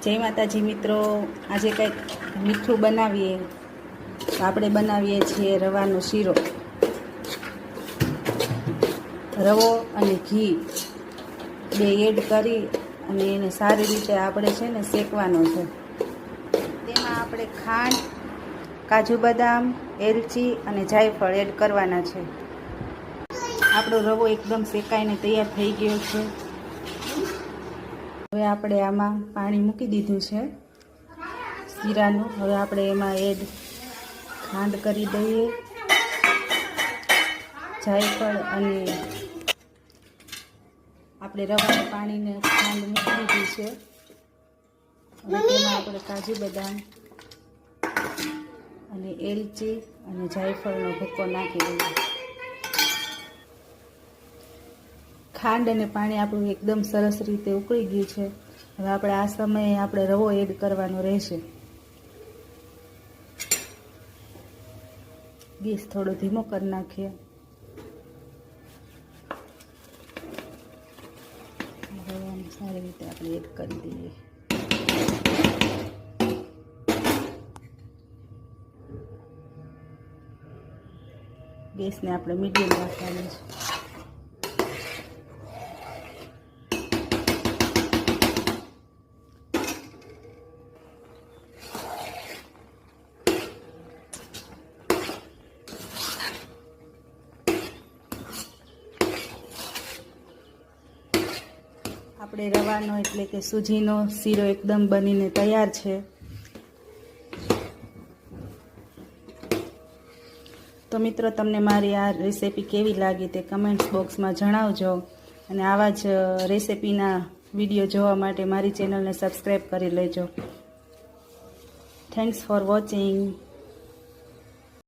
જય માતાજી મિત્રો, આજે કંઈક મીઠું બનાવીએ તો આપણે બનાવીએ છીએ રવાનો શીરો। રવો અને ઘી બે એડ કરી અને એને સારી રીતે આપણે છે ને શેકવાનો છે। તેમાં આપણે ખાંડ, કાજુ બદામ, એલચી અને જાયફળ એડ કરવાના છે। આપણો રવો એકદમ શેકાઈને તૈયાર થઈ ગયો છે। હવે આપણે આમાં પાણી મૂકી દીધું છે શીરાનું। હવે આપણે એમાં એડ ખાંડ કરી દઈએ, જાયફળ અને આપણે રવાના પાણીને ખાંડ મૂકી દીધી છે। હવે તેમાં આપણે કાજુ બદામ અને એલચી અને જાયફળનો ભૂકો નાખી દઈએ। ખાંડ અને પાણી આપણું એકદમ સરસ રીતે ઉકળી ગયું છે। હવે આપણે આ સમયે આપણે રવો એડ કરવાનો રહેશે। ગેસ થોડો ધીમો કરી નાખીએ। રવાનું સારી રીતે આપણે એડ કરી દઈએ। ગેસને આપણે મીડિયમ રાખવાનું છે। આપણે રવાનો એટલે કે સૂજીનો શીરો એકદમ બનીને તૈયાર છે। તો મિત્રો, તમને મારી આ રેસિપી કેવી લાગી તે કમેન્ટ્સ બોક્સમાં જણાવજો અને આવા જ રેસિપીના વિડીયો જોવા માટે મારી ચેનલને સબસ્ક્રાઈબ કરી લેજો। Thanks for watching.